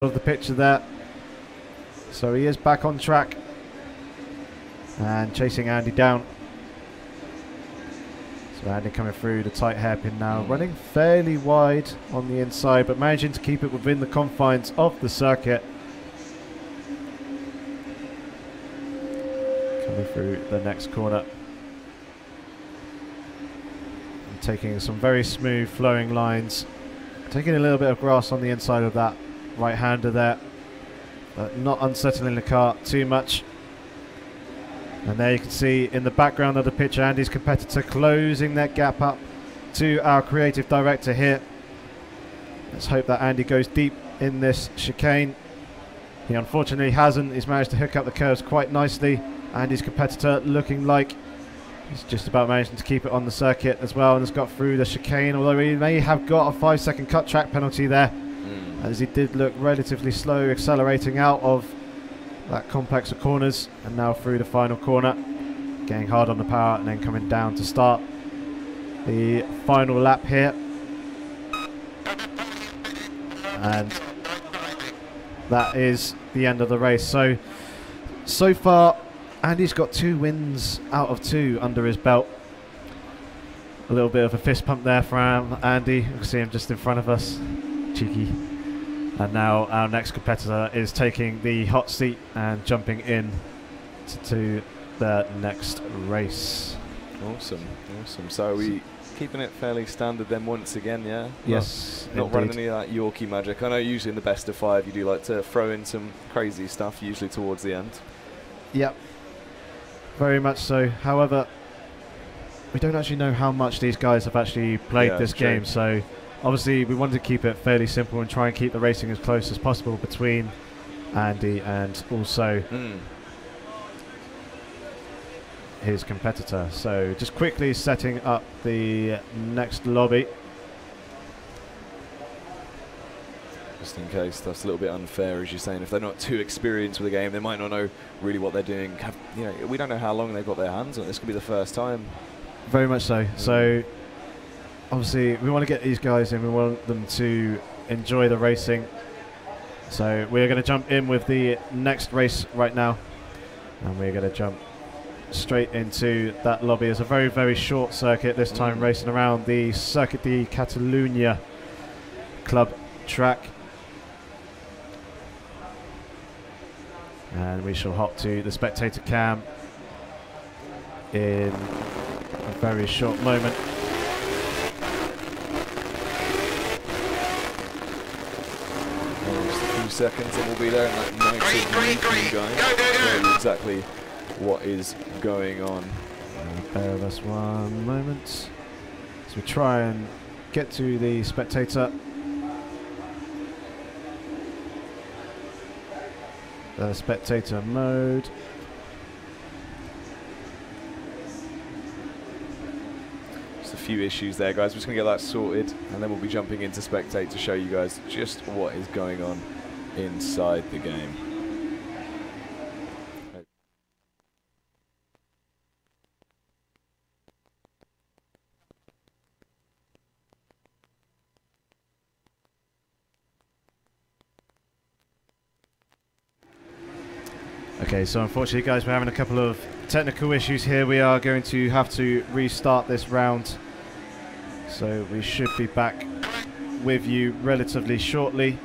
of the picture there. So he is back on track and chasing Andy down. So Andy coming through the tight hairpin now, running fairly wide on the inside, but managing to keep it within the confines of the circuit. Coming through the next corner. And taking some very smooth flowing lines. Taking a little bit of grass on the inside of that right-hander there, but not unsettling the car too much. And there you can see in the background of the picture Andy's competitor closing that gap up to our creative director here. Let's hope that Andy goes deep in this chicane. He unfortunately hasn't. He's managed to hook up the curves quite nicely. Andy's competitor looking like he's just about managing to keep it on the circuit as well, and has got through the chicane, although he may have got a 5-second cut track penalty there, as he did look relatively slow accelerating out of that complex of corners, and now through the final corner, getting hard on the power and then coming down to start the final lap here. And that is the end of the race. So far Andy's got 2 wins out of 2 under his belt. A little bit of a fist pump there from Andy. You can see him just in front of us. Cheeky. And now our next competitor is taking the hot seat and jumping in to the next race. Awesome, awesome. So are we keeping it fairly standard then once again, yeah? Yes, Not running any of that Yorkie magic. I know usually in the best of 5 you do like to throw in some crazy stuff, usually towards the end. Yep, very much so. However, we don't actually know how much these guys have actually played this game, so obviously we wanted to keep it fairly simple and try and keep the racing as close as possible between Andy and also his competitor. So just quickly setting up the next lobby. Just in case that's a little bit unfair, as you're saying. If they're not too experienced with the game, they might not know really what they're doing. You know, we don't know how long they've got their hands on it. This could be the first time. Very much so. So obviously we want to get these guys in. We want them to enjoy the racing. So we're going to jump in with the next race right now, and we're going to jump straight into that lobby. It's a very, very short circuit this time, racing around the Circuit de Catalunya club track. And we shall hop to the spectator cam in a very short moment. Just a few seconds and we'll be there in that nice green guy. Know exactly what is going on. Bear with us one moment. So we try and get to the spectator. Spectator mode. Just a few issues there, guys. We're just going to get that sorted, and then we'll be jumping into spectate to show you guys just what is going on inside the game. Okay, so unfortunately, guys, we're having a couple of technical issues here. We are going to have to restart this round. So we should be back with you relatively shortly.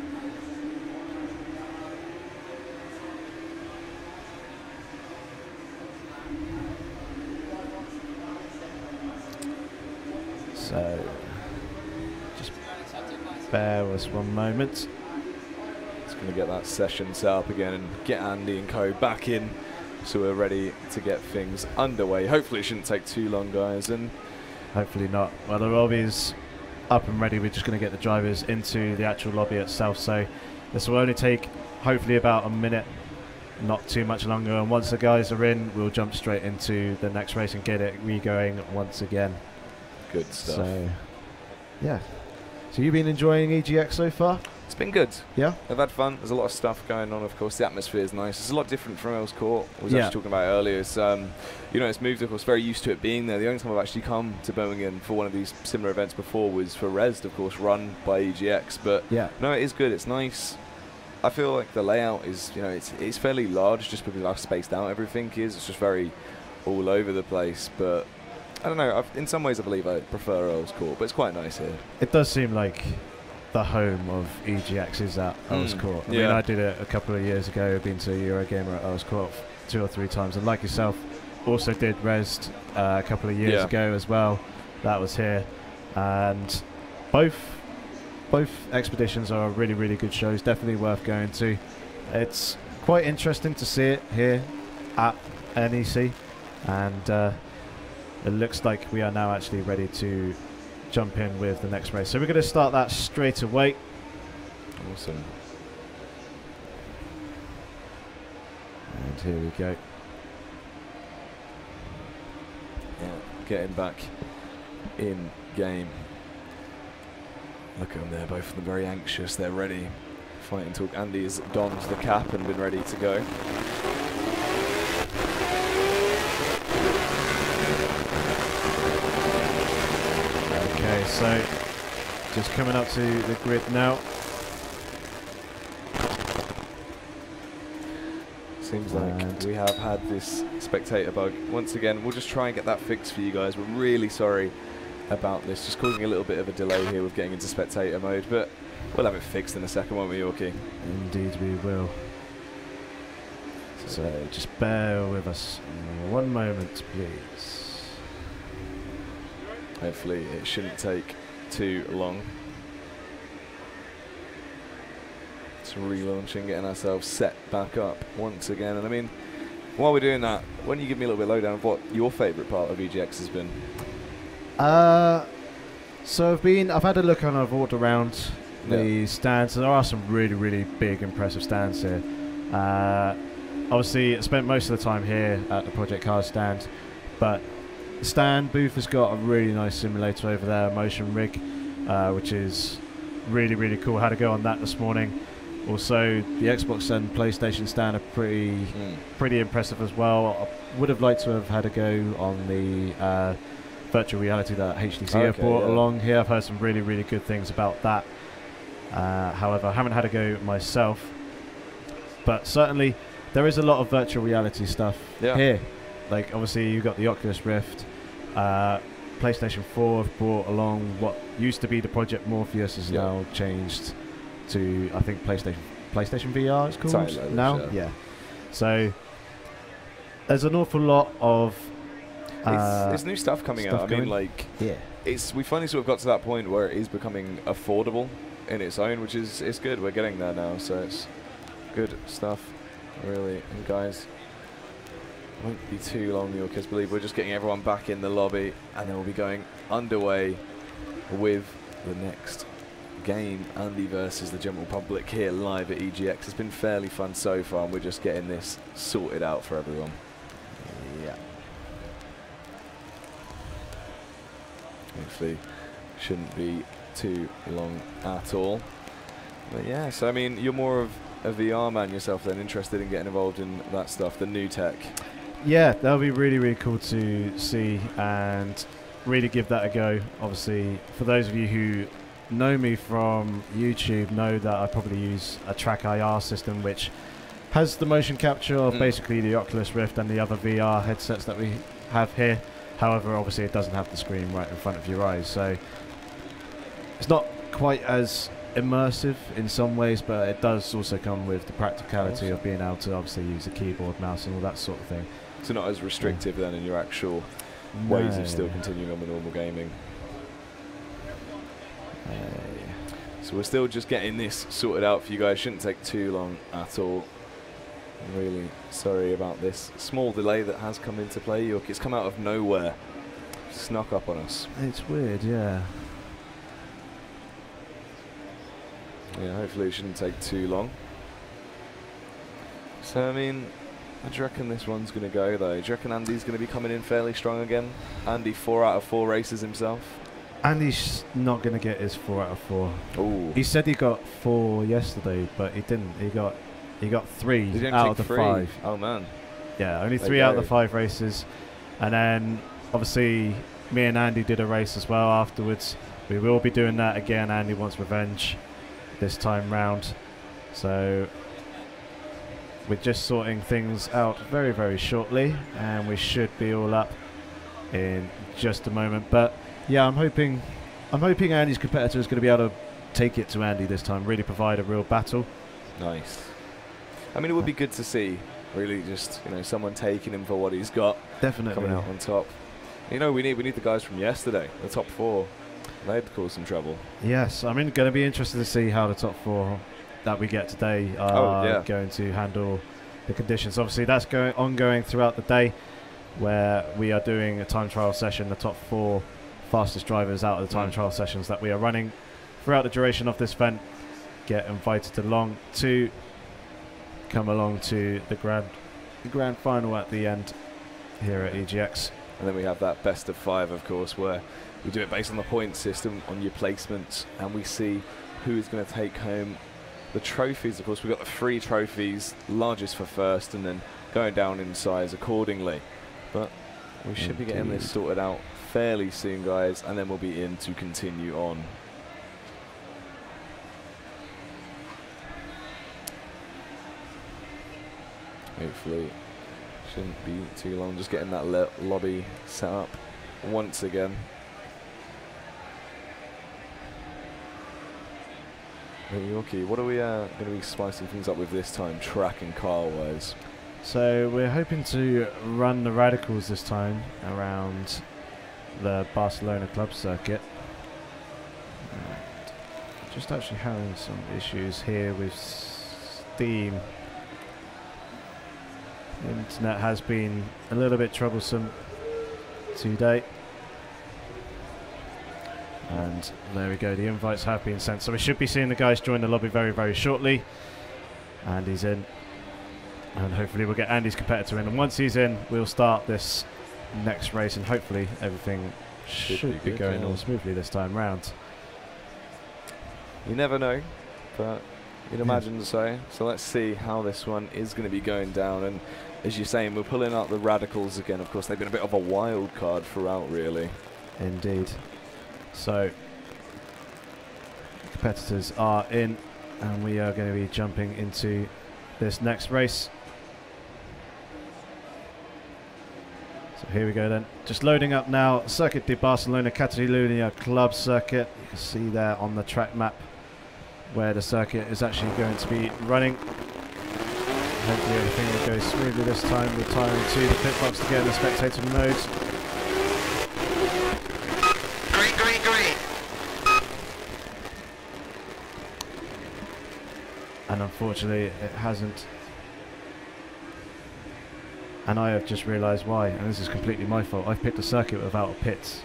So just bear with us one moment. Going to get that session set up again and get Andy and co back in, so we're ready to get things underway. Hopefully it shouldn't take too long, guys, and hopefully not. Well, the lobby is up and ready. We're just going to get the drivers into the actual lobby itself, so this will only take hopefully about a minute, not too much longer, and once the guys are in, we'll jump straight into the next race and get it re-going once again. Good stuff. So yeah, so you've been enjoying EGX so far? It's been good. Yeah, I've had fun. There's a lot of stuff going on, of course. The atmosphere is nice. It's a lot different from Earls Court. I was actually talking about it earlier. It's, you know, it's moved, of course, very used to it being there. The only time I've actually come to Birmingham for one of these similar events before was for Resd, of course, run by EGX. But no, it is good. It's nice. I feel like the layout is, you know, it's fairly large just because of how spaced out everything is. It's just very all over the place. But I don't know. In some ways, I believe I prefer Earl's Court, but it's quite nice here. It does seem like the home of EGX is at Earl's Court. I mean, I did it a couple of years ago. I've been to Eurogamer at Earl's Court 2 or 3 times, and like yourself, also did Rezzed a couple of years ago as well. That was here, and both expeditions are really, really good shows. Definitely worth going to. It's quite interesting to see it here at NEC, and it looks like we are now actually ready to jump in with the next race. So we're going to start that straight away. Awesome. And here we go. Yeah, getting back in game. Look at them there, both of them very anxious. They're ready. Fighting talk. Andy has donned the cap and been ready to go. Okay, so just coming up to the grid now. Seems like we have had this spectator bug once again. We'll just try and get that fixed for you guys. We're really sorry about this, just causing a little bit of a delay here with getting into spectator mode, but we'll have it fixed in a second, won't we, Yorkie? Indeed we will. So just bear with us 1 moment, please. Hopefully it shouldn't take too long. Just relaunching, getting ourselves set back up once again. And I mean, while we're doing that, why don't you give me a little bit lowdown of what your favourite part of EGX has been? So I've had a look and I've walked around the stands. There are some really, really big, impressive stands here. Obviously, I spent most of the time here at the Project Cars stand, but the stand booth has got a really nice simulator over there, a motion rig, which is really, really cool. Had to go on that this morning. Also, the Xbox and PlayStation stand are pretty impressive as well. I would have liked to have had a go on the virtual reality that HTC have brought along here. I've heard some really, really good things about that. However, I haven't had a go myself, but certainly there is a lot of virtual reality stuff here. Like, obviously, you've got the Oculus Rift. PlayStation 4 have brought along what used to be the Project Morpheus, is now changed to, I think, PlayStation VR it's called now. Yeah. So there's an awful lot of there's new stuff coming out. I mean, like, we finally sort of got to that point where it is becoming affordable in its own, which is good. We're getting there now, so it's good stuff, really. And guys, won't be too long, you'll kids believe. We're just getting everyone back in the lobby, and then we'll be going underway with the next game, Andy versus the general public here live at EGX. It's been fairly fun so far, and we're just getting this sorted out for everyone. Yeah. Hopefully shouldn't be too long at all. But yeah, so I mean, you're more of a VR man yourself then, interested in getting involved in that stuff, the new tech. Yeah, that'll be really, really cool to see and really give that a go. Obviously, for those of you who know me from YouTube, know that I probably use a Track IR system, which has the motion capture of basically the Oculus Rift and the other VR headsets that we have here. However, obviously it doesn't have the screen right in front of your eyes, so it's not quite as immersive in some ways, but it does also come with the practicality of being able to obviously use the keyboard, mouse and all that sort of thing. So not as restrictive then in your actual ways of still continuing on with normal gaming. So we're still just getting this sorted out for you guys. Shouldn't take too long at all. I'm really sorry about this small delay that has come into play. It's come out of nowhere. Snuck up on us. It's weird, yeah. Yeah, hopefully it shouldn't take too long. So, I mean, how do you reckon this one's going to go, though? Do you reckon Andy's going to be coming in fairly strong again? Andy, 4 out of 4 races himself. Andy's not going to get his 4 out of 4. Ooh. He said he got 4 yesterday, but he didn't. He got 3 out of the 5. Oh, man. Yeah, only 3 out of the 5 races. And then, obviously, me and Andy did a race as well afterwards. We will be doing that again. Andy wants revenge this time round. So we're just sorting things out very, very shortly, and we should be all up in just a moment. But yeah, I'm hoping Andy's competitor is going to be able to take it to Andy this time, really provide a real battle. Nice. I mean, it would be good to see, really, just, you know, someone taking him for what he's got. Definitely. Coming out on top. You know, we need the guys from yesterday, the top 4. They'd cause some trouble. Yes, I'm going to be interested to see how the top 4 that we get today are going to handle the conditions. Obviously, that's ongoing throughout the day, where we are doing a time trial session. The top 4 fastest drivers out of the time trial sessions that we are running throughout the duration of this event get invited along to come along to the grand final at the end here at EGX. And then we have that best of 5, of course, where we do it based on the point system, on your placements, and we see who's going to take home the trophies. Of course, we've got the 3 trophies, largest for first, and then going down in size accordingly. But we should be getting this sorted out fairly soon, guys, and then we'll be in to continue on. Hopefully, shouldn't be too long. Just getting that lobby set up once again. Yorkie, what are we going to be spicing things up with this time, track and car-wise? So we're hoping to run the radicals this time around the Barcelona club circuit. And just actually having some issues here with Steam. The internet has been a little bit troublesome today. And there we go, the invites have been sent. So we should be seeing the guys join the lobby very, very shortly. Andy's in. And hopefully we'll get Andy's competitor in. And once he's in, we'll start this next race. And hopefully everything should be going all smoothly this time round. You never know, but you'd imagine so. So let's see how this one is going to be going down. And as you're saying, we're pulling out the radicals again. Of course, they've been a bit of a wild card throughout, really. Indeed. So, competitors are in, and we are going to be jumping into this next race. So here we go then. Just loading up now, Circuit de Barcelona Catalunya Club Circuit. You can see there on the track map where the circuit is actually going to be running. Hopefully everything will go smoothly this time. Retiring to the pit box to get in the spectator mode. And unfortunately it hasn't. And I have just realised why, and this is completely my fault. I've picked a circuit without a pit.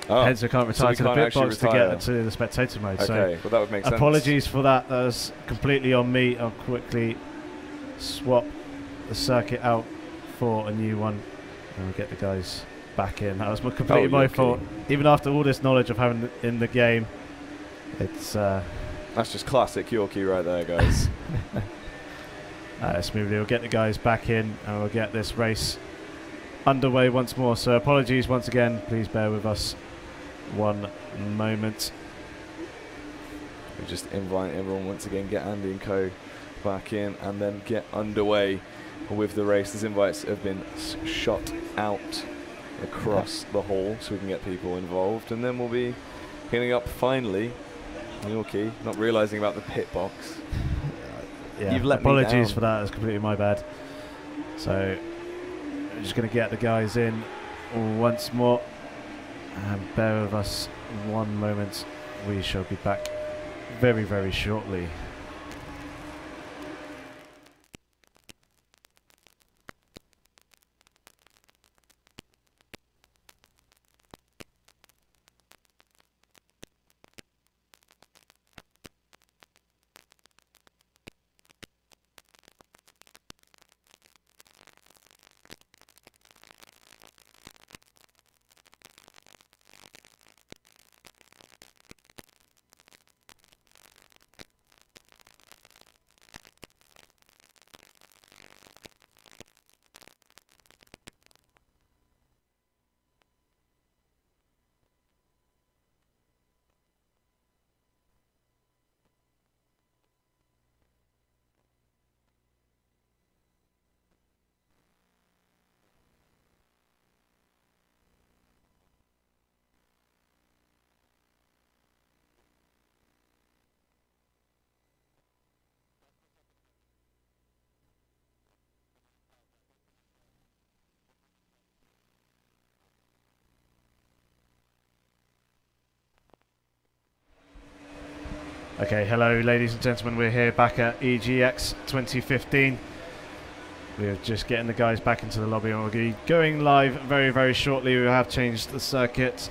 Hence I can't retire to the pit box to get to the spectator mode. Okay, so well that would make sense. Apologies for that. That was completely on me. I'll quickly swap the circuit out for a new one and we'll get the guys back in. That was completely my fault. Even after all this knowledge of having in the game, it's that's just classic Yorkie right there, guys. Smoothly, we'll get the guys back in and we'll get this race underway once more. So apologies once again. Please bear with us one moment. We just invite everyone once again, get Andy and co back in and then get underway with the race. These invites have been shot out across the hall so we can get people involved, and then we'll be hitting up finally Yorkie, not realising about the pit box. Yeah, you've let apologies me down. for that, it's completely my bad. So I'm just going to get the guys in once more and bear with us one moment. We shall be back very, very shortly. Okay, hello ladies and gentlemen, we're here back at EGX 2015. We're just getting the guys back into the lobby and we'll be going live very, very shortly. We have changed the circuit.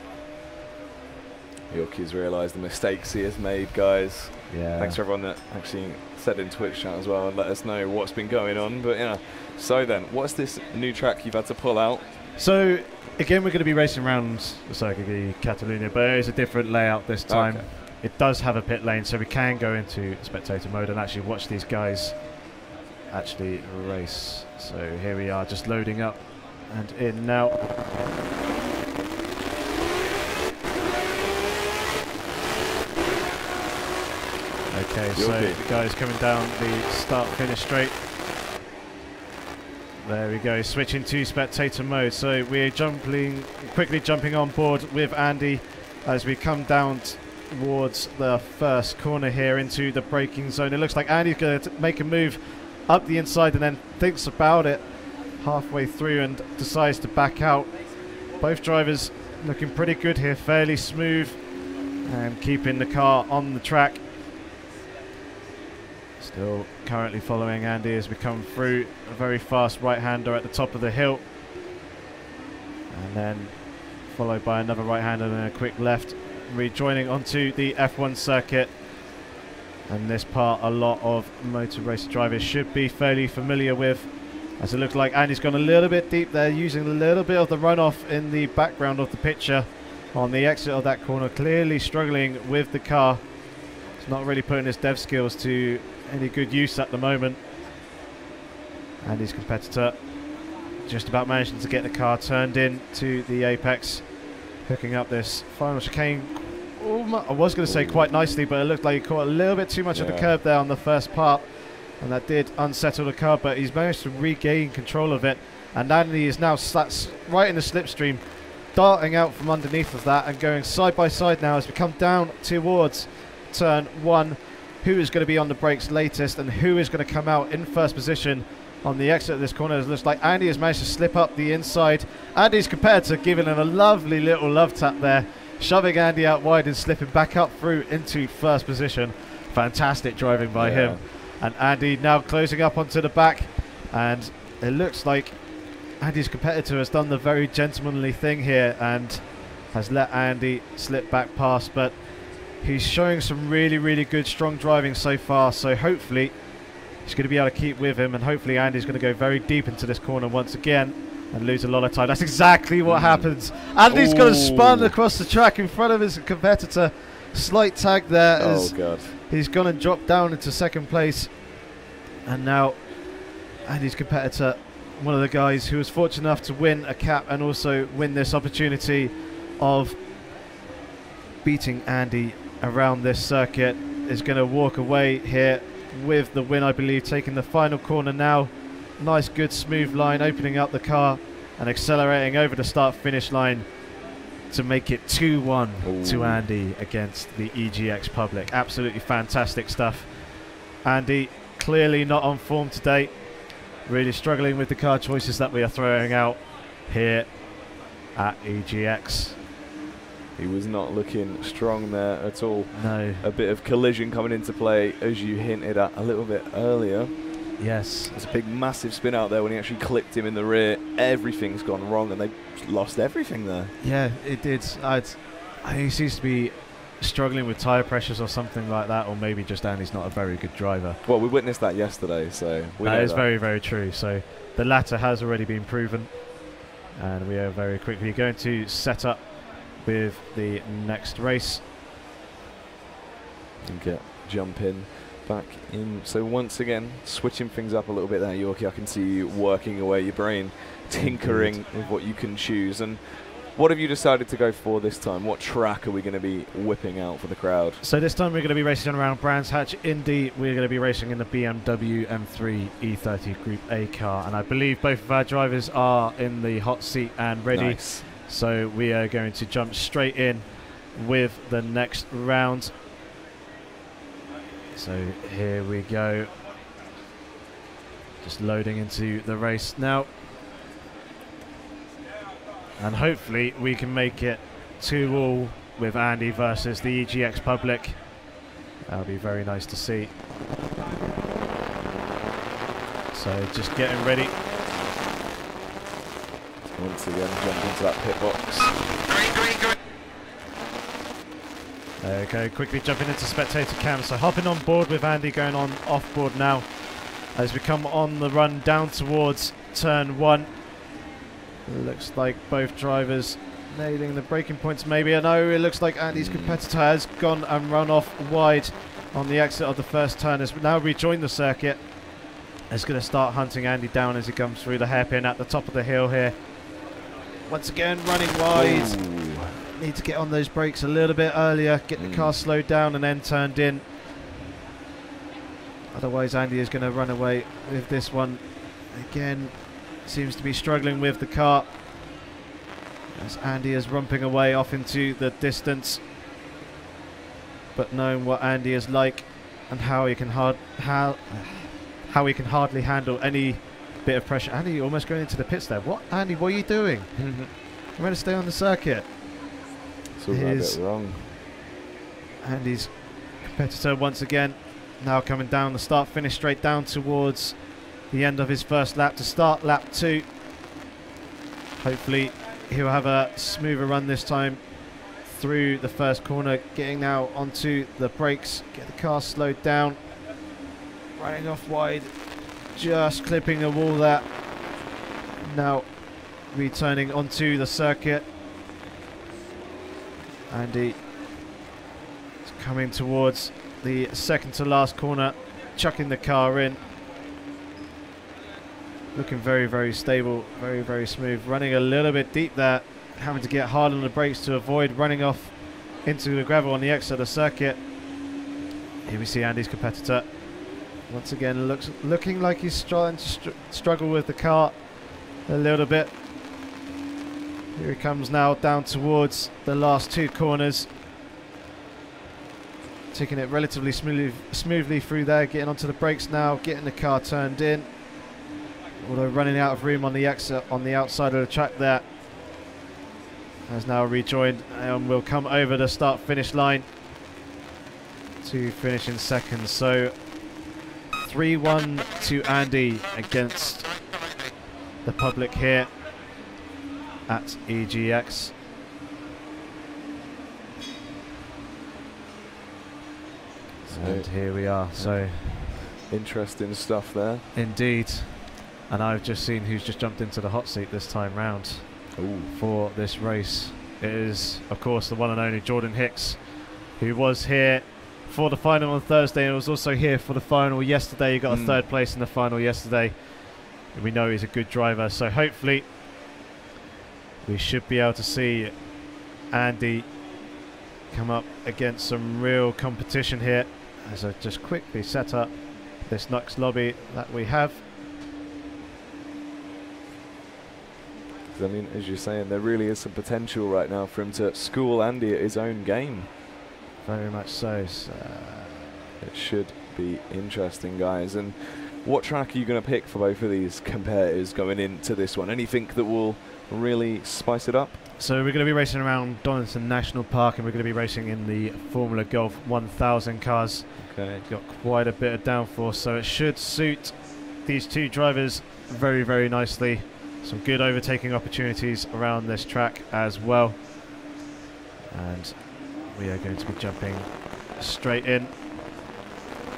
Yorkie's realised the mistakes he has made, guys. Yeah. Thanks for everyone that actually said in Twitch chat as well and let us know what's been going on. But yeah, so then, what's this new track you've had to pull out? So, again, we're going to be racing around the Circuit de Catalunya, but it is a different layout this time. Okay. It does have a pit lane, so we can go into spectator mode and actually watch these guys actually race. So here we are, just loading up and in now. Okay, so the guys coming down the start-finish straight. There we go, switching to spectator mode. So we're quickly jumping on board with Andy as we come down towards the first corner here into the braking zone. It looks like Andy's going to make a move up the inside and then thinks about it halfway through and decides to back out. Both drivers looking pretty good here, fairly smooth and keeping the car on the track. Still currently following Andy as we come through a very fast right-hander at the top of the hill. And then followed by another right-hander and a quick left. Rejoining onto the F1 circuit. And this part a lot of motor racer drivers should be fairly familiar with, as it looks like Andy's gone a little bit deep there, using a little bit of the runoff in the background of the picture on the exit of that corner, clearly struggling with the car. He's not really putting his dev skills to any good use at the moment. And his competitor just about managing to get the car turned in to the apex, hooking up this final chicane. I was going to say quite nicely, but it looked like he caught a little bit too much of the curb there on the first part, and that did unsettle the car, but he's managed to regain control of it, and Andy is now sat right in the slipstream, darting out from underneath of that and going side by side now as we come down towards turn 1. Who is going to be on the brakes latest and who is going to come out in first position on the exit of this corner? It looks like Andy has managed to slip up the inside. Andy's competitor giving him a lovely little love tap there, shoving Andy out wide and slipping back up through into first position. Fantastic driving by him. And Andy now closing up onto the back, and it looks like Andy's competitor has done the very gentlemanly thing here and has let Andy slip back past, but he's showing some really, really good strong driving so far, so hopefully he's going to be able to keep with him, and hopefully Andy's going to go very deep into this corner once again and lose a lot of time. That's exactly what happens. Andy's going to spun across the track in front of his competitor. Slight tag there. Oh, God. He's going to drop down into second place. And now Andy's competitor, one of the guys who was fortunate enough to win a cap and also win this opportunity of beating Andy around this circuit, is going to walk away here with the win, I believe, taking the final corner now. Nice, good, smooth line, opening up the car and accelerating over the start-finish line to make it 2-1 to Andy against the EGX public. Absolutely fantastic stuff. Andy clearly not on form today. Really struggling with the car choices that we are throwing out here at EGX. He was not looking strong there at all. No. A bit of collision coming into play, as you hinted at a little bit earlier. Yes. There's a big, massive spin out there when he actually clipped him in the rear. Everything's gone wrong, and they lost everything there. Yeah, it did. I think he seems to be struggling with tyre pressures or something like that, or maybe just Andy's not a very good driver. Well, we witnessed that yesterday, so we know that is very, very true. So the latter has already been proven, and we are very quickly going to set up with the next race. And jump in. Back in. So once again, switching things up a little bit there, Yorkie. I can see you working away your brain, tinkering with what you can choose. And what have you decided to go for this time? What track are we going to be whipping out for the crowd? So this time we're going to be racing around Brands Hatch Indy. We're going to be racing in the BMW M3 E30 Group A car. And I believe both of our drivers are in the hot seat and ready. Nice. So we are going to jump straight in with the next round. So here we go. Just loading into the race now. And hopefully we can make it 2-2 with Andy versus the EGX public That would be very nice to see. So just getting ready. Once again, jump into that pit box. There we go, quickly jumping into spectator cam. So hopping on board with Andy, going on off board now as we come on the run down towards turn 1. Looks like both drivers nailing the braking points maybe. I know it looks like Andy's competitor has gone and run off wide on the exit of the first turn. Has now rejoined the circuit. It's going to start hunting Andy down as he comes through the hairpin at the top of the hill here. Once again running wide. Ooh. Need to get on those brakes a little bit earlier, get the car slowed down and then turned in. Otherwise Andy is going to run away with this one. Again, seems to be struggling with the car as Andy is romping away off into the distance. But knowing what Andy is like and how he can hardly handle any bit of pressure. Andy almost going into the pits there. What, Andy, what are you doing? I'm going to stay on the circuit. It's all a bit wrong. Andy's competitor once again now coming down the start finish straight down towards the end of his first lap to start lap 2. Hopefully he'll have a smoother run this time through the first corner, getting now onto the brakes, get the car slowed down, running off wide, just clipping a wall there. Now returning onto the circuit. Andy is coming towards the second to last corner, chucking the car in. Looking very, very stable, very, very smooth. Running a little bit deep there, having to get hard on the brakes to avoid running off into the gravel on the exit of the circuit. Here we see Andy's competitor. Once again, looking like he's trying to struggle with the car a little bit. Here he comes now down towards the last 2 corners. Taking it relatively smoothly through there, getting onto the brakes now, getting the car turned in. Although running out of room on the exit on the outside of the track there. Has now rejoined and will come over the start-finish line to finish in second. So 3-1 to Andy against the public here at EGX. And here we are. So interesting stuff there. Indeed. And I've just seen who's just jumped into the hot seat this time round. Ooh. For this race. It is, of course, the one and only Jordan Hicks, who was here for the final on Thursday and was also here for the final yesterday. He got a 3rd place in the final yesterday. And we know he's a good driver, so hopefully we should be able to see Andy come up against some real competition here. As I just quickly set up this next lobby that we have. I mean, as you're saying, there really is some potential right now for him to school Andy at his own game. Very much so. It should be interesting, guys. And what track are you going to pick for both of these competitors going into this one? Anything that will really spice it up? So we're going to be racing around Donington National Park, and we're going to be racing in the Formula Golf 1000 cars. Okay. Got quite a bit of downforce, so it should suit these 2 drivers very, very nicely. Some good overtaking opportunities around this track as well. And we are going to be jumping straight in,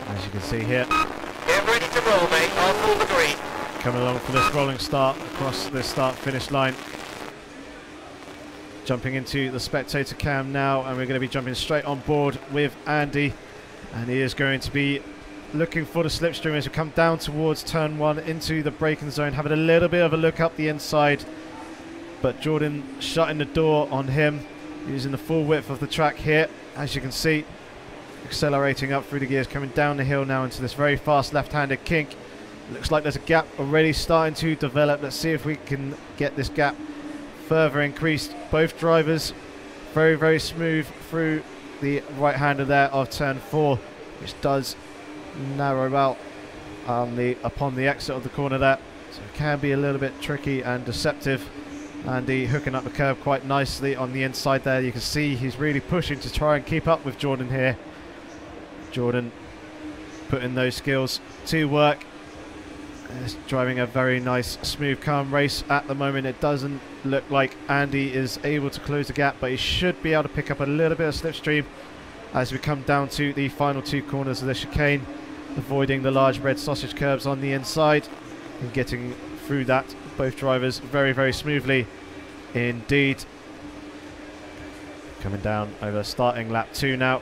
as you can see here. Get ready to roll, mate. I'll pull the green. Coming along for this rolling start across the start-finish line. Jumping into the spectator cam now, and we're going to be jumping straight on board with Andy. And he is going to be looking for the slipstream as we come down towards turn 1 into the braking zone, having a little bit of a look up the inside. But Jordan shutting the door on him, using the full width of the track here, as you can see. Accelerating up through the gears, coming down the hill now into this very fast left-handed kink. Looks like there's a gap already starting to develop. Let's see if we can get this gap further increased. Both drivers very, very smooth through the right-hander there of turn 4, which does narrow out upon the exit of the corner there. So it can be a little bit tricky and deceptive. Andy hooking up the curve quite nicely on the inside there. You can see he's really pushing to try and keep up with Jordan here. Jordan putting those skills to work. Is driving a very nice, smooth, calm race at the moment. It doesn't look like Andy is able to close the gap, but he should be able to pick up a little bit of slipstream as we come down to the final 2 corners of the chicane, avoiding the large red sausage curbs on the inside and getting through that. Both drivers very, very smoothly indeed. Coming down over starting lap 2 now.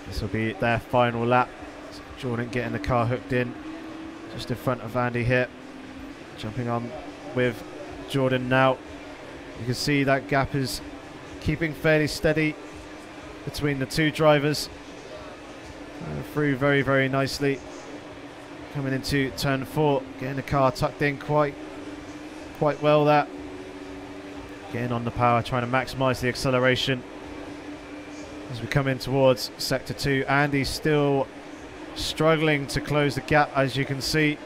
This will be their final lap. So Jordan getting the car hooked in just in front of Andy here. Jumping on with Jordan now. You can see that gap is keeping fairly steady between the 2 drivers. Through very, very nicely. Coming into turn 4, getting the car tucked in quite well there. Getting on the power, trying to maximise the acceleration. As we come in towards sector 2, Andy's still struggling to close the gap, as you can see.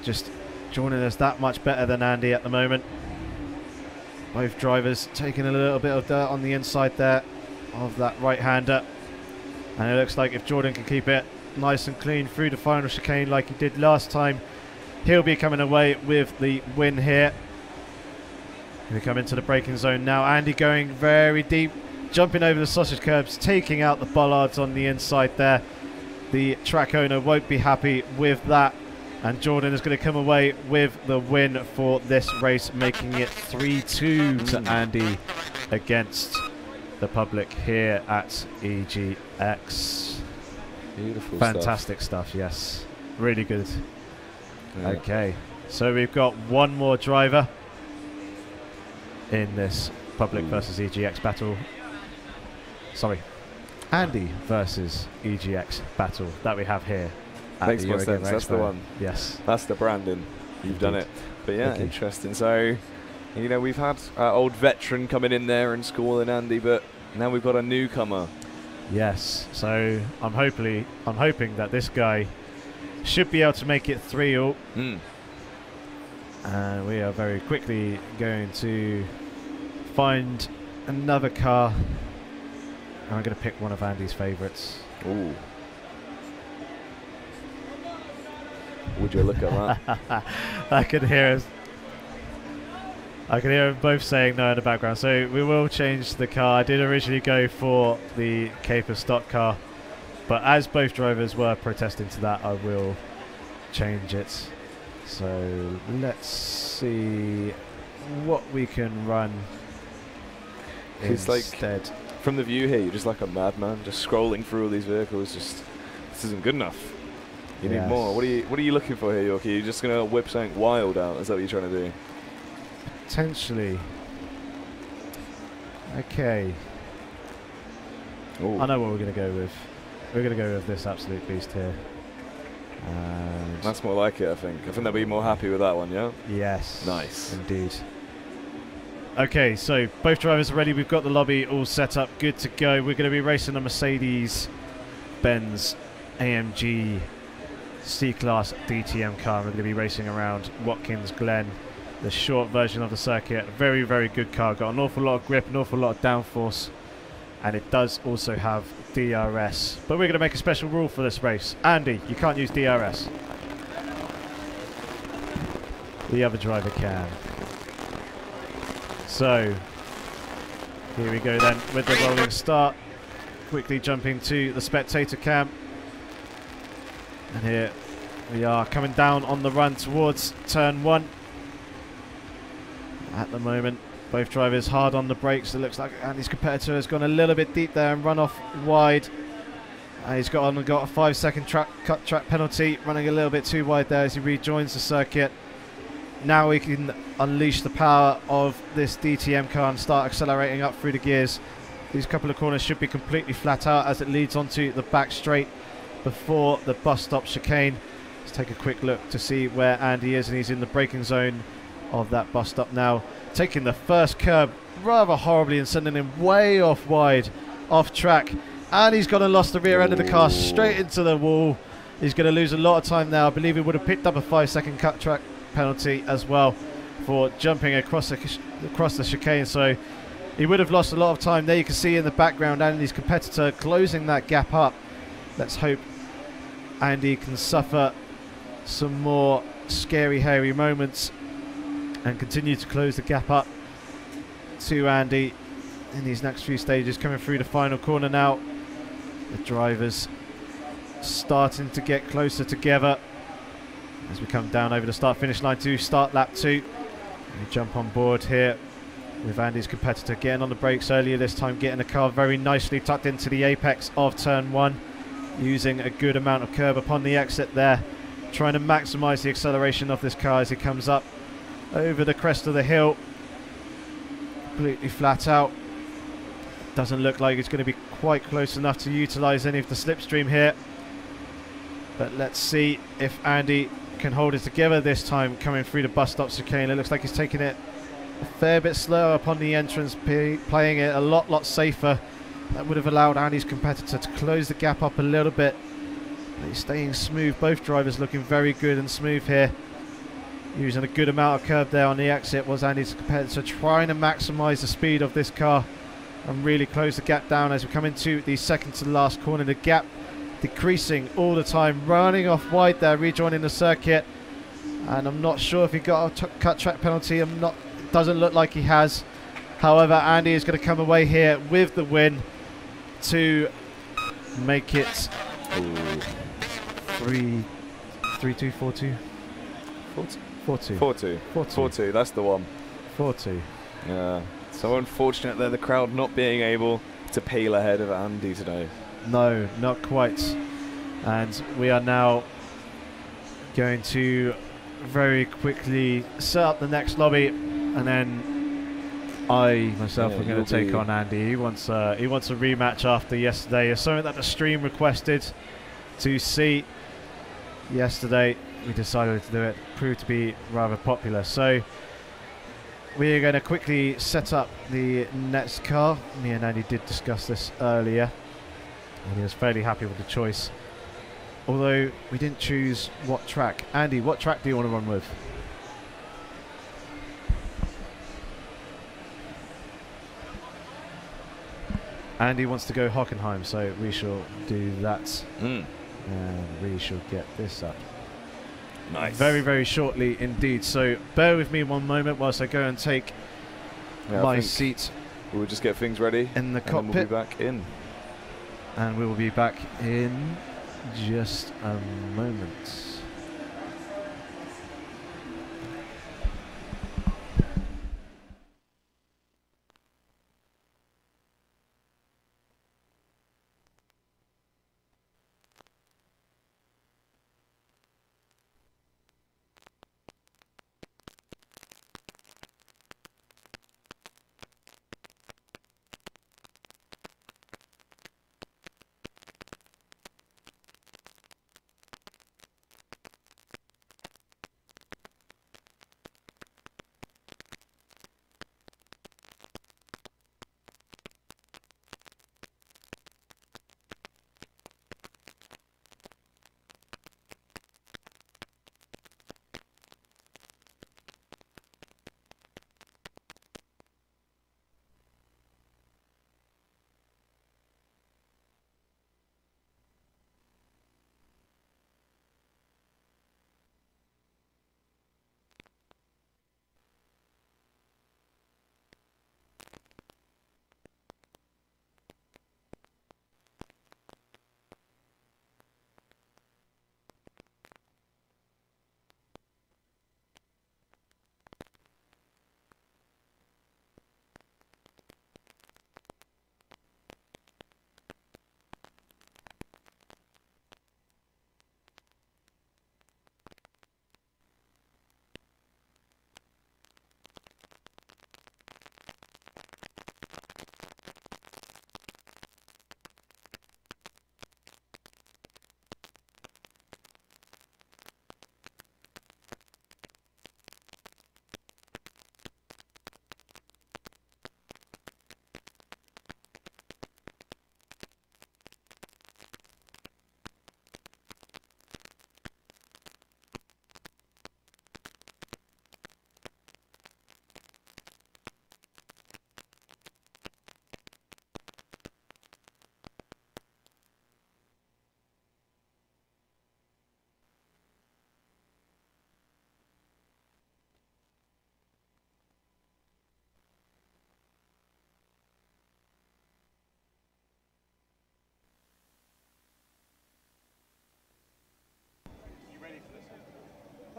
Just Jordan is that much better than Andy at the moment. Both drivers taking a little bit of dirt on the inside there of that right-hander. And it looks like if Jordan can keep it nice and clean through the final chicane like he did last time, he'll be coming away with the win here. We come into the braking zone now. Andy going very deep, jumping over the sausage curbs, taking out the bollards on the inside there. The track owner won't be happy with that. And Jordan is going to come away with the win for this race, making it 3-2 to Andy against the public here at EGX. Beautiful Fantastic stuff, yes. Really good. Yeah. Okay, so we've got one more driver in this public versus EGX battle. Sorry, Andy versus EGX battle that we have here. Makes more sense. That's the one. Yes. That's the Brandon. You've done it. But yeah, Thank you. interesting. So, you know, we've had our old veteran coming in there and schooling Andy, but now we've got a newcomer. Yes. So I'm hoping that this guy should be able to make it 3-all. And we are very quickly going to find another car. And I'm going to pick one of Andy's favourites. Ooh. Would you look at that? I can hear them both saying no in the background. So we will change the car. I did originally go for the Caper stock car, but as both drivers were protesting to that, I will change it. So let's see what we can run instead. Like, from the view here, you're just like a madman, just scrolling through all these vehicles. Just, this isn't good enough. You need more. What are you looking for here, Yorkie? You're just gonna whip something wild out? Is that what you're trying to do? Potentially. Okay. Ooh. I know what we're gonna go with. We're gonna go with this absolute beast here. And that's more like it, I think. I think they'll be more happy with that one, yeah? Yes. Nice. Indeed. Okay, so both drivers are ready. We've got the lobby all set up, good to go. We're going to be racing a Mercedes-Benz AMG C-Class DTM car. We're going to be racing around Watkins Glen, the short version of the circuit. Very, very good car. Got an awful lot of grip, an awful lot of downforce, and it does also have DRS. But we're going to make a special rule for this race. Andy, you can't use DRS. The other driver can. So, here we go then with the rolling start. Quickly jumping to the spectator cam. And here we are coming down on the run towards turn 1. At the moment, both drivers hard on the brakes. It looks like Andy's competitor has gone a little bit deep there and run off wide. He's got a 5-second track penalty, running a little bit too wide there as he rejoins the circuit. Now we can unleash the power of this DTM car and start accelerating up through the gears. These couple of corners should be completely flat out as it leads onto the back straight before the bus stop chicane. Let's take a quick look to see where Andy is, and he's in the braking zone of that bus stop now. Taking the first curb rather horribly and sending him way off wide, off track. And he's gone and lost the rear end of the car straight into the wall. He's going to lose a lot of time now. I believe he would have picked up a 5-second cut track penalty as well for jumping across the chicane. So he would have lost a lot of time there. You can see in the background Andy's competitor closing that gap up. Let's hope Andy can suffer some more scary, hairy moments and continue to close the gap up to Andy in these next few stages. Coming through the final corner now. The drivers starting to get closer together as we come down over the start-finish line to start lap 2. We jump on board here with Andy's competitor getting on the brakes earlier this time, getting the car very nicely tucked into the apex of turn 1, using a good amount of curb upon the exit there, trying to maximise the acceleration of this car as he comes up over the crest of the hill, completely flat out. Doesn't look like it's going to be quite close enough to utilise any of the slipstream here, but let's see if Andy can hold it together this time coming through the bus stop chicane. It looks like he's taking it a fair bit slower upon the entrance, playing it a lot safer. That would have allowed Andy's competitor to close the gap up a little bit. But he's staying smooth. Both drivers looking very good and smooth here. Using a good amount of curb there on the exit was Andy's competitor, trying to maximise the speed of this car and really close the gap down as we come into the second to last corner. The gap decreasing all the time, running off wide there, rejoining the circuit. And I'm not sure if he got a cut track penalty. Doesn't look like he has. However, Andy is going to come away here with the win to make it 3-2, 4-2. 4-2. That's the one. 4-2. Yeah. So unfortunate there, the crowd not being able to peel ahead of Andy today. No, not quite. And we are now going to very quickly set up the next lobby, and then I myself are going to take on Andy. He wants a rematch after yesterday. It's something that the stream requested to see yesterday. We decided to do it. Proved to be rather popular. So we are going to quickly set up the next car. Me and Andy did discuss this earlier, and he was fairly happy with the choice. Although we didn't choose what track. Andy, what track do you want to run with? Andy wants to go Hockenheim, so we shall do that. And we shall get this up. Nice. Very, very shortly indeed. So bear with me one moment whilst I go and take my seat. We'll just get things ready in the cockpit. And we'll be back in. And we will be back in just a moment.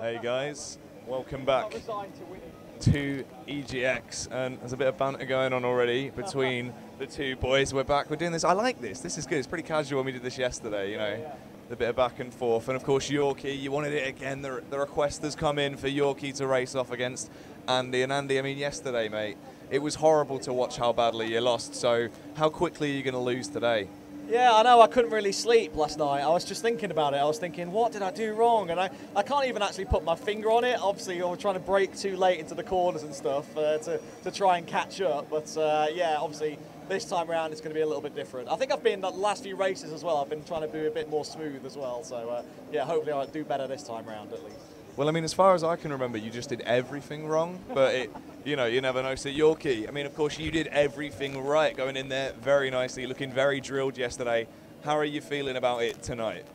Hey guys, welcome back to EGX, and there's a bit of banter going on already between the two boys. We're back, we're doing this. I like this is good. It's pretty casual when we did this yesterday, you know, a bit of back and forth. And of course, Yorkie, you wanted it again. The request has come in for Yorkie to race off against Andy. And Andy, I mean, yesterday, mate, it was horrible to watch how badly you lost. So how quickly are you going to lose today? Yeah, I know. I couldn't really sleep last night. I was just thinking about it. I was thinking, what did I do wrong? And I can't even actually put my finger on it. Obviously, I was trying to brake too late into the corners and stuff to try and catch up. But yeah, obviously, this time around it's going to be a little bit different. I think I've been, the last few races as well, I've been trying to be a bit more smooth as well. So yeah, hopefully I'll do better this time around at least. Well, I mean, as far as I can remember, you just did everything wrong, but you know, you never know. So Yorkie, I mean, of course, you did everything right, going in there very nicely, looking very drilled yesterday. How are you feeling about it tonight?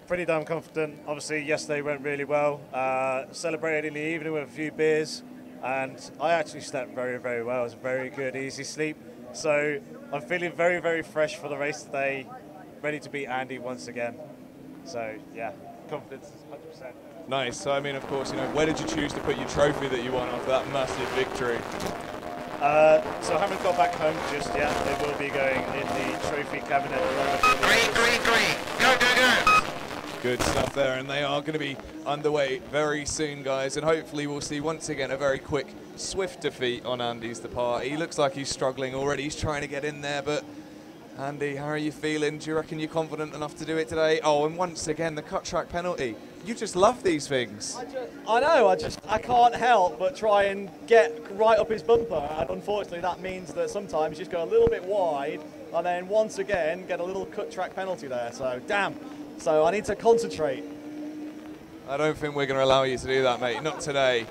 Pretty damn confident. Obviously, yesterday went really well. Celebrated in the evening with a few beers, and I actually slept very, very well. It was a very good, easy sleep. So I'm feeling very, very fresh for the race today, ready to beat Andy once again. So yeah, confidence is 100%. Nice. So I mean, of course, you know, where did you choose to put your trophy that you won after that massive victory? So I haven't got back home just yet. They will be going in the trophy cabinet. Green. Go. Good stuff there, and they are going to be underway very soon, guys, and hopefully we'll see once again a very quick, swift defeat on Andy's part. He looks like he's struggling already. He's trying to get in there, but Andy, how are you feeling? Do you reckon you're confident enough to do it today? Oh, and once again, the cut track penalty. You just love these things. I know, I can't help but try and get right up his bumper, and unfortunately that means that sometimes you just go a little bit wide, and then once again get a little cut track penalty there, so damn. So I need to concentrate. I don't think we're going to allow you to do that, mate. Not today,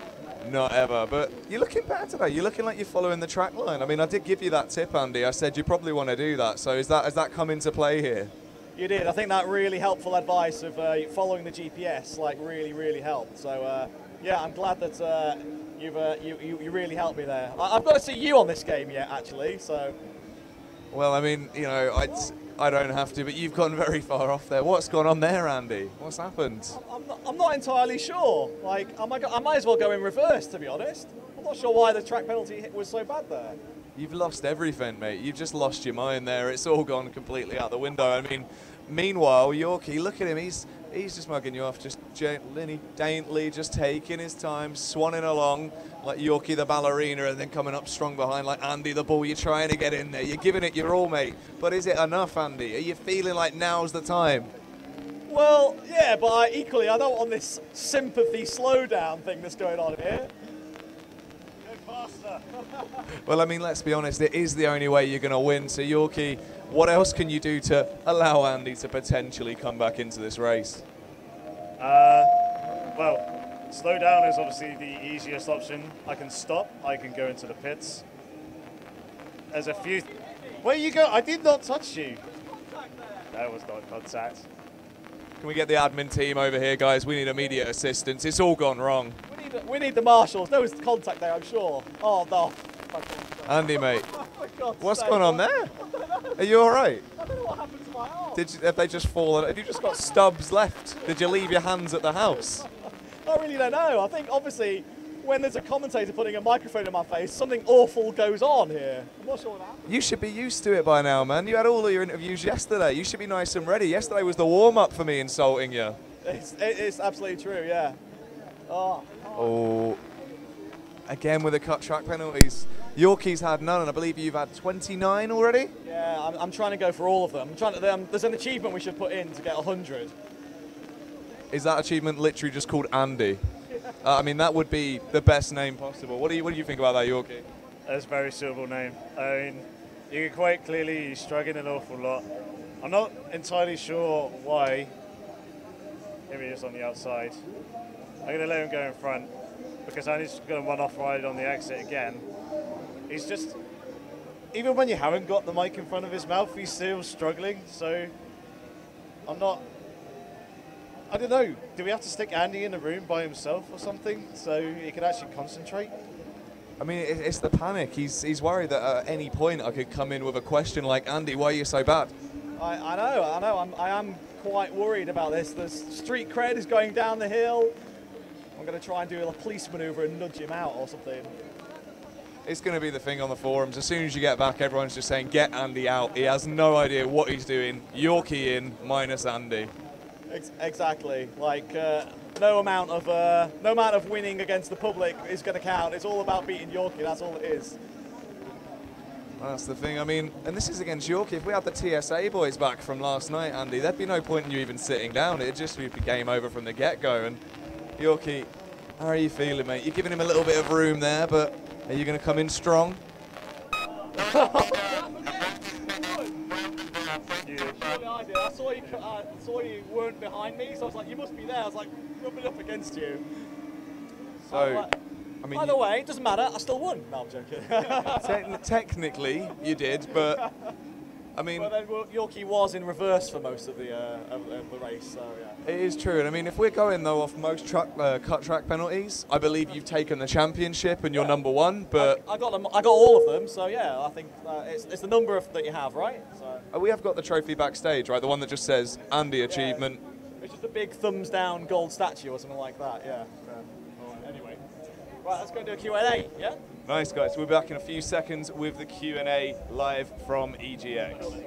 not ever. But you're looking better today. You're looking like you're following the track line. I mean, I did give you that tip, Andy. I said you probably want to do that. So has that come into play here? You did. I think that really helpful advice of following the GPS really helped. So yeah, I'm glad that you really helped me there. I've got to see you on this game yet, actually. So. Well, I mean, you know, I don't have to, but you've gone very far off there. What's gone on there, Andy? What's happened? I'm not entirely sure. Like, I might as well go in reverse, to be honest. I'm not sure why the track penalty was so bad there. You've lost everything, mate. You've just lost your mind there. It's all gone completely out the window. I mean, meanwhile, Yorkie, look at him. He's just mugging you off, just gently, daintily, just taking his time, swanning along like Yorkie the ballerina, and then coming up strong behind like Andy the bull. You're trying to get in there. You're giving it your all, mate. But is it enough, Andy? Are you feeling like now's the time? Well, yeah, but equally, I don't want this sympathy slowdown thing that's going on here. Well, I mean, let's be honest, it is the only way you're going to win. So, Yorkie, what else can you do to allow Andy to potentially come back into this race? Well, slow down is obviously the easiest option. I can stop. I can go into the pits. There's a few... Where you go? I did not touch you. That was not contact. Can we get the admin team over here, guys? We need immediate assistance. It's all gone wrong. We need the marshals. There was contact there, I'm sure. Oh, no. Andy, mate. What's sake. going on there? Are you all right? I don't know what happened to my arm. Have they just fallen? Have you just got stubs left? Did you leave your hands at the house? I really don't know. I think, obviously, when there's a commentator putting a microphone in my face, something awful goes on here. I'm not sure what happened. You should be used to it by now, man. You had all of your interviews yesterday. You should be nice and ready. Yesterday was the warm-up for me insulting you. It's absolutely true, yeah. Oh, again with the cut track penalties. Yorkie's had none, and I believe you've had 29 already? Yeah, I'm trying to go for all of them. There's an achievement we should put in to get 100. Is that achievement literally just called Andy? I mean, that would be the best name possible. What do you think about that, Yorkie? That's a very suitable name. I mean, you can quite clearly he's struggling an awful lot. I'm not entirely sure why. Here he is on the outside. I'm going to let him go in front because Andy's going to run off right on the exit again. He's just, even when you haven't got the mic in front of his mouth, he's still struggling. So I don't know, do we have to stick Andy in a room by himself or something so he can actually concentrate? I mean, it's the panic. He's worried that at any point I could come in with a question like, Andy, why are you so bad? I know. I am quite worried about this. The street cred is going down the hill. I'm going to try and do a police maneuver and nudge him out or something. It's going to be the thing on the forums. As soon as you get back, everyone's just saying, get Andy out. He has no idea what he's doing. Yorkie in, minus Andy. Exactly. Like, no amount of winning against the public is going to count. It's all about beating Yorkie. That's all it is. That's the thing. I mean, and this is against Yorkie. If we had the TSA boys back from last night, Andy, there'd be no point in you even sitting down. It'd just be game over from the get-go. And Yorkie, how are you feeling, mate? You're giving him a little bit of room there, but are you going to come in strong? I saw you weren't behind me, so I was like, you must be there. I was like, rubbing up against you. So, I mean, by the way, it doesn't matter. I still won. No, I'm joking. Technically, you did, but I mean, well, then Yorkie was in reverse for most of the race, so yeah. It is true, and I mean, if we're going though off most cut track penalties, I believe you've taken the championship and you're number one. But I got them. I got all of them, so yeah, I think it's the number that you have, right? So. We have got the trophy backstage, right? The one that just says Andy achievement. It's just a big thumbs down gold statue or something like that. Yeah. Anyway, right, let's go and do a Q&A. Yeah. Nice, guys. We'll be back in a few seconds with the Q&A live from EGX.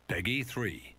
Peggy 3.